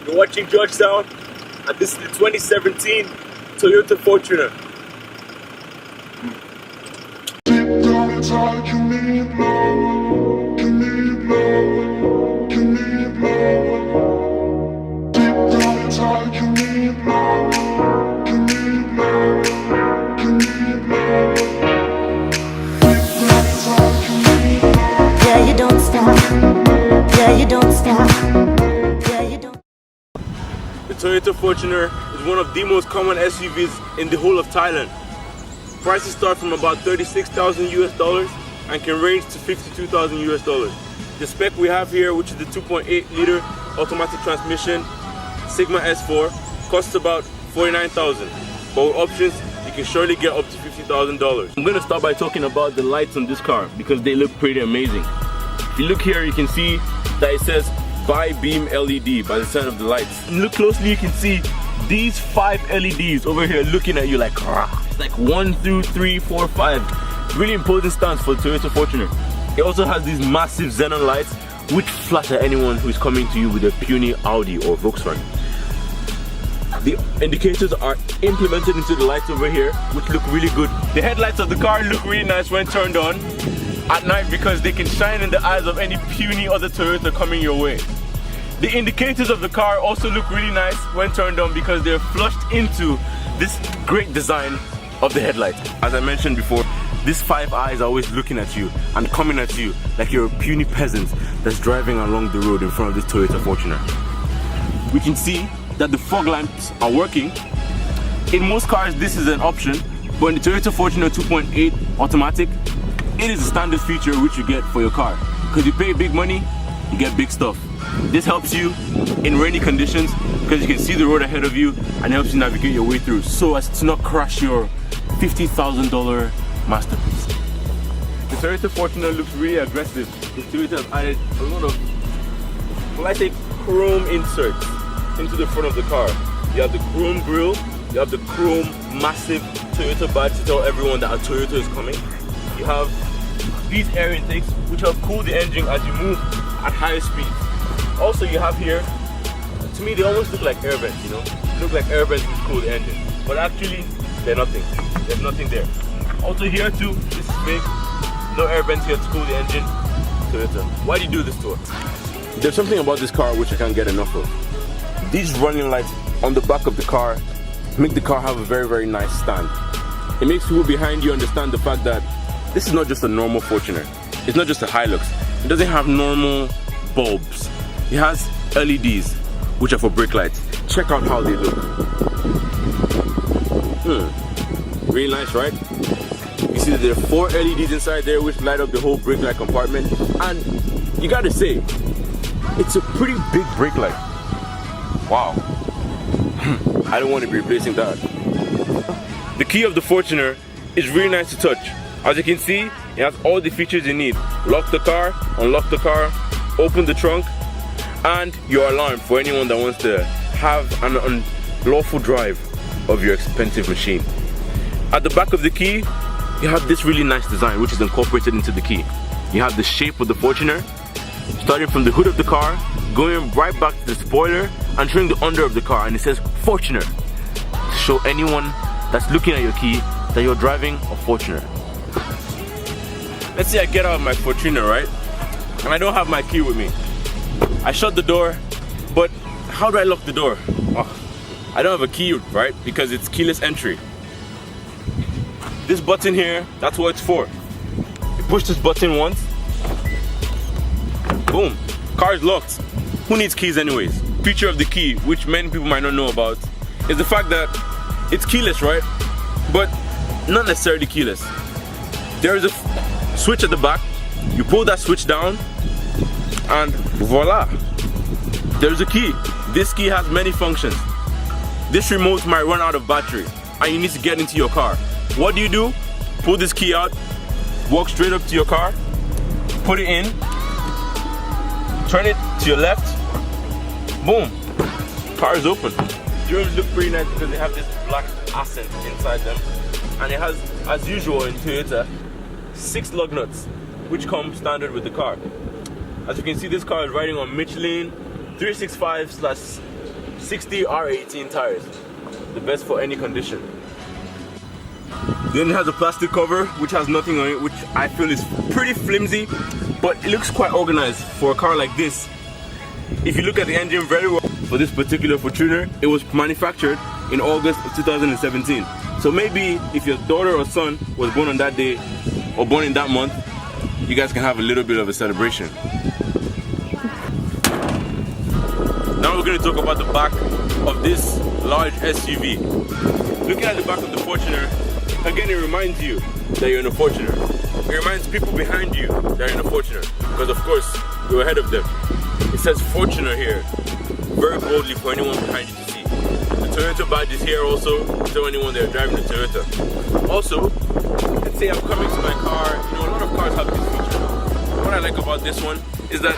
You're watching Georgetown, and this is the 2017 Toyota Fortuner. Yeah, you don't stop. Yeah, you don't stop. Yeah, you don't. The Toyota Fortuner is one of the most common SUVs in the whole of Thailand. Prices start from about 36,000 US dollars and can range to 52,000 US dollars. The spec we have here, which is the 2.8 liter automatic transmission Sigma S4, costs about 49,000. But with options, you can surely get up to $50,000. I'm gonna start by talking about the lights on this car because they look pretty amazing. If you look here, you can see that it says bi-beam LED by the sign of the lights. And look closely, you can see these 5 LEDs over here looking at you like, it's like 1, 2, 3, 4, 5. Really important stance for the Toyota Fortuner. It also has these massive xenon lights which flash at anyone who is coming to you with a puny Audi or Volkswagen. The indicators are implemented into the lights over here, which look really good. The headlights of the car look really nice when turned on at night because they can shine in the eyes of any puny other Toyota coming your way. The indicators of the car also look really nice when turned on because they're flushed into this great design of the headlight. As I mentioned before, these 5 eyes are always looking at you and coming at you like you're a puny peasant that's driving along the road in front of this Toyota Fortuner. We can see that the fog lamps are working. In most cars this is an option, but in the Toyota Fortuner 2.8 automatic, it is a standard feature which you get for your car. Because you pay big money, you get big stuff. This helps you in rainy conditions because you can see the road ahead of you and helps you navigate your way through so as to not crash your $50,000 masterpiece. The Toyota Fortuner looks really aggressive. The Toyota has added a lot of, well, I say chrome inserts into the front of the car. You have the chrome grille, you have the chrome massive Toyota badge to tell everyone that a Toyota is coming. You have these air intakes which help cool the engine as you move at higher speeds. Also you have here, to me they almost look like air vents, you know? They look like air vents which cool the engine. But actually, they're nothing. There's nothing there. Also here too, this is big. No air vents here to cool the engine. Toyota, why do you do this to us? There's something about this car which I can't get enough of. These running lights on the back of the car make the car have a very, very nice stand. It makes people behind you understand the fact that this is not just a normal Fortuner. It's not just a Hilux. It doesn't have normal bulbs. It has LEDs, which are for brake lights. Check out how they look. Really nice, right? You see that there are 4 LEDs inside there which light up the whole brake light compartment. And you gotta say, it's a pretty big brake light. Wow. I don't want to be replacing that. The key of the Fortuner is really nice to touch. As you can see, it has all the features you need. Lock the car, unlock the car, open the trunk, and your alarm for anyone that wants to have an unlawful drive of your expensive machine. At the back of the key, you have this really nice design which is incorporated into the key. You have the shape of the Fortuner, starting from the hood of the car, going right back to the spoiler and showing the under of the car, and it says Fortuner to show anyone that's looking at your key that you're driving a Fortuner. Let's say I get out of my Fortuner, right? And I don't have my key with me. I shut the door, but how do I lock the door? Oh, I don't have a key, right? Because it's keyless entry. This button here, that's what it's for. You push this button once, boom, car is locked. Who needs keys anyways? Feature of the key, which many people might not know about, is the fact that it's keyless, right? But not necessarily keyless. There is a switch at the back. You pull that switch down and voila, there's a key. This key has many functions. This remote might run out of battery and you need to get into your car. What do? Pull this key out, walk straight up to your car, put it in, turn it to your left, boom, car is open. The rooms look pretty nice because they have this black accent inside them, and it has, as usual in Toyota, 6 lug nuts which come standard with the car. As you can see, this car is riding on Michelin 365/60 R18 tires. The best for any condition. Then it has a plastic cover which has nothing on it, which I feel is pretty flimsy, but it looks quite organized for a car like this. If you look at the engine very well, for this particular Fortuner, it was manufactured in August of 2017. So maybe if your daughter or son was born on that day or born in that month, you guys can have a little bit of a celebration. Now we're going to talk about the back of this large SUV. Looking at the back of the Fortuner, again, it reminds you that you're in a Fortuner. It reminds people behind you that you're in a Fortuner, because of course you're ahead of them. It says Fortuner here, very boldly for anyone behind you to see. The Toyota badge is here also, so anyone that are driving the Toyota. Also, let's say I'm coming to my car. You know, a lot of cars have this feature. What I like about this one is that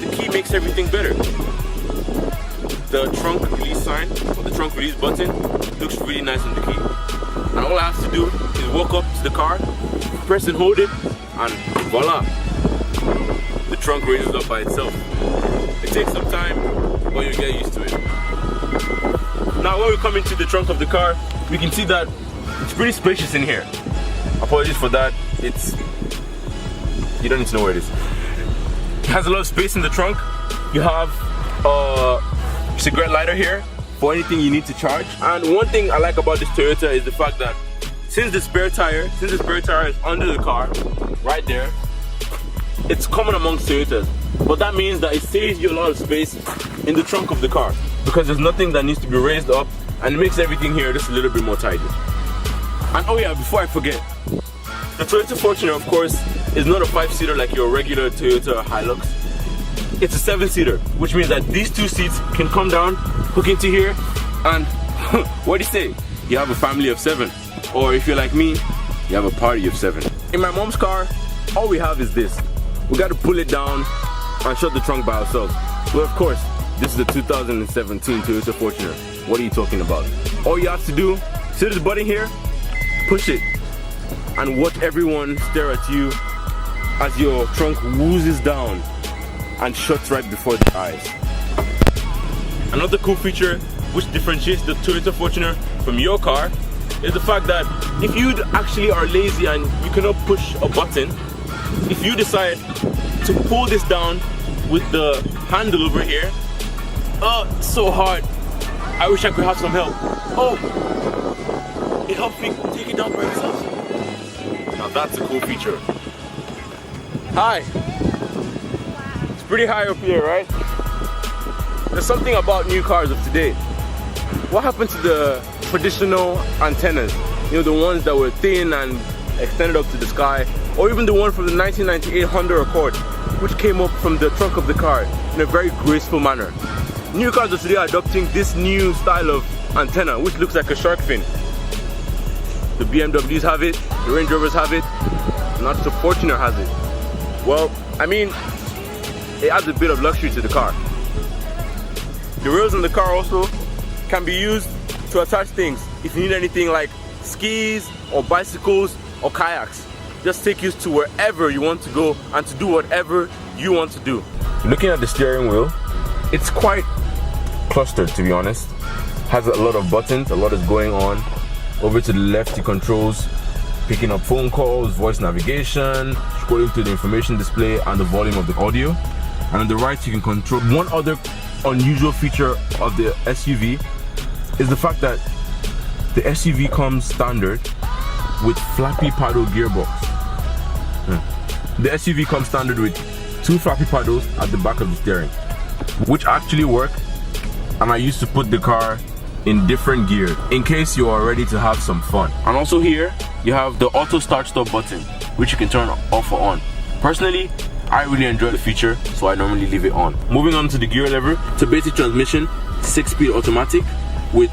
the key makes everything better. The trunk release sign, or the trunk release button, looks really nice on the key. And all I have to do is walk up to the car, press and hold it, and voila! The trunk raises up by itself. It takes some time, but you get used to it. Now when we come into the trunk of the car, we can see that it's pretty spacious in here. Apologies for that, you don't need to know where it is. It has a lot of space in the trunk. You have a cigarette lighter here for anything you need to charge. And one thing I like about this Toyota is the fact that since the spare tire is under the car, right there, it's common amongst Toyotas. But that means that it saves you a lot of space in the trunk of the car, because there's nothing that needs to be raised up, and it makes everything here just a little bit more tidy. And oh yeah, before I forget, the Toyota Fortuner, of course, is not a 5-seater like your regular Toyota Hilux. It's a 7-seater, which means that these two seats can come down, hook into here, and what do you say? You have a family of 7. Or if you're like me, you have a party of 7. In my mom's car, all we have is this. We got to pull it down and shut the trunk by ourselves. Well, of course, this is the 2017 Toyota Fortuner. What are you talking about? All you have to do, see this button here, push it, and watch everyone stare at you as your trunk woozes down and shuts right before their eyes. Another cool feature which differentiates the Toyota Fortuner from your car is the fact that if you actually are lazy and you cannot push a button, if you decide to pull this down with the handle over here, oh, it's so hard. I wish I could have some help. Oh, it helps me take it down by itself. Now that's a cool feature. Hi. It's pretty high up here, right? There's something about new cars of today. What happened to the traditional antennas? You know, the ones that were thin and extended up to the sky, or even the one from the 1998 Honda Accord, which came up from the trunk of the car in a very graceful manner. New cars of today are adopting this new style of antenna, which looks like a shark fin. The BMWs have it, the Range Rovers have it, not the Fortuner has it. Well, I mean, it adds a bit of luxury to the car. The rails on the car also can be used to attach things. If you need anything like skis or bicycles or kayaks, just take you to wherever you want to go and to do whatever you want to do. Looking at the steering wheel, it's quite clustered, to be honest. Has a lot of buttons, a lot is going on. Over to the left, it controls picking up phone calls, voice navigation, scrolling through the information display and the volume of the audio. And on the right, you can control. One other unusual feature of the SUV is the fact that the SUV comes standard with flappy paddle gearbox. The SUV comes standard with 2 flappy paddles at the back of the steering, which actually work, and I used to put the car in different gears in case you are ready to have some fun. And also here you have the auto start stop button, which you can turn off or on. Personally, I really enjoy the feature, so I normally leave it on. Moving on to the gear lever, it's a basic transmission, 6-speed automatic with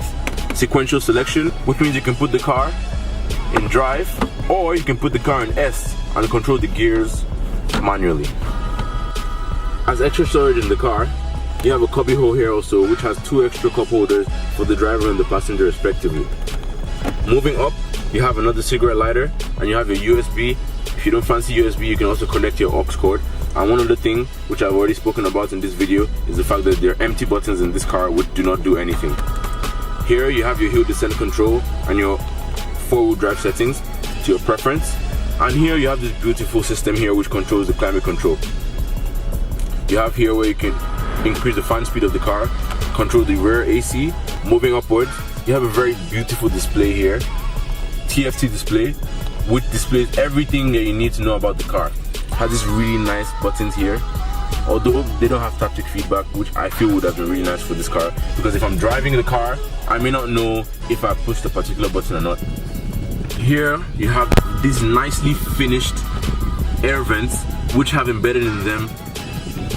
sequential selection, which means you can put the car in drive, or you can put the car in S and control the gears manually. As extra storage in the car, you have a cubby hole here also, which has 2 extra cup holders for the driver and the passenger respectively. Moving up, you have another cigarette lighter, and you have your USB. If you don't fancy USB, you can also connect your aux cord And one other thing which I've already spoken about in this video is the fact that there are empty buttons in this car which do not do anything. Here you have your hill descent control and your 4-wheel drive settings to your preference. And here you have this beautiful system here which controls the climate control. You have here where you can increase the fan speed of the car, control the rear AC, moving upwards. You have a very beautiful display here, TFT display, which displays everything that you need to know about the car. It has these really nice buttons here, although they don't have haptic feedback, which I feel would have been really nice for this car, because if I'm driving the car, I may not know if I pushed a particular button or not. Here you have these nicely finished air vents which have embedded in them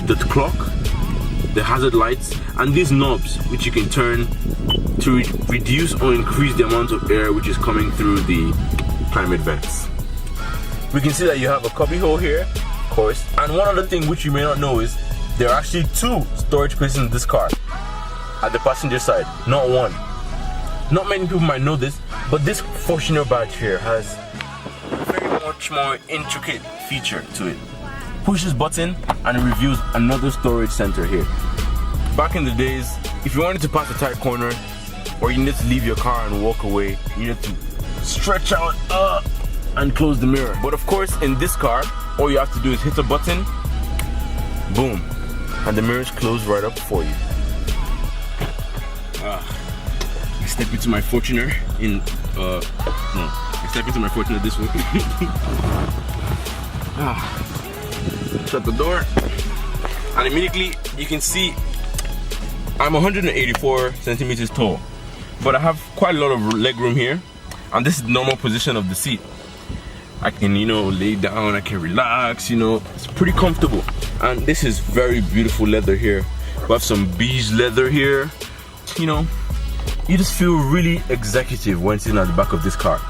the clock, the hazard lights, and these knobs which you can turn to reduce or increase the amount of air which is coming through the climate vents. We can see that you have a cubby hole here, of course, and one other thing which you may not know is there are actually 2 storage places in this car at the passenger side, not one. Not many people might know this, but this Fortuner badge here has a very much more intricate feature to it. Push this button and it reveals another storage center here. Back in the days, if you wanted to pass a tight corner or you needed to leave your car and walk away, you needed to stretch out and close the mirror. But of course, in this car, all you have to do is hit a button, boom, and the mirrors close right up for you. I step into my Fortuner in I step into my Fortuner this way. Shut the door, and immediately you can see I'm 184 centimeters tall, but I have quite a lot of leg room here, and this is the normal position of the seat. I can, lay down, I can relax, it's pretty comfortable. And this is very beautiful leather here. We have some beige leather here. You just feel really executive when sitting at the back of this car.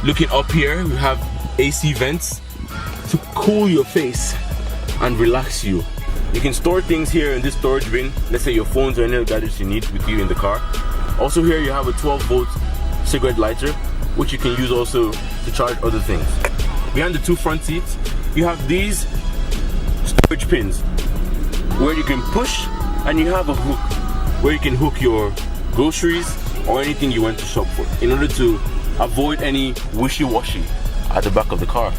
Looking up here, we have AC vents to cool your face and relax you. You can store things here in this storage bin. Let's say your phones or any other gadgets you need with you in the car. Also here you have a 12-volt cigarette lighter, which you can use also to charge other things. Behind the 2 front seats, you have these storage pins where you can push, and you have a hook where you can hook your groceries or anything you went to shop for in order to avoid any wishy-washy at the back of the car.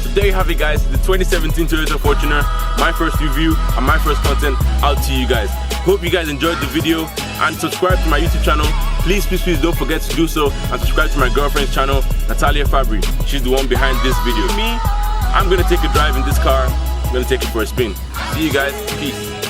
So there you have it, guys, the 2017 Toyota Fortuner, my first review and my first content out to you guys. Hope you guys enjoyed the video and subscribe to my YouTube channel. Please don't forget to do so, and subscribe to my girlfriend's channel, Natalia Fabry. She's the one behind this video. Me, I'm gonna take a drive in this car. I'm gonna take it for a spin. See you guys, peace.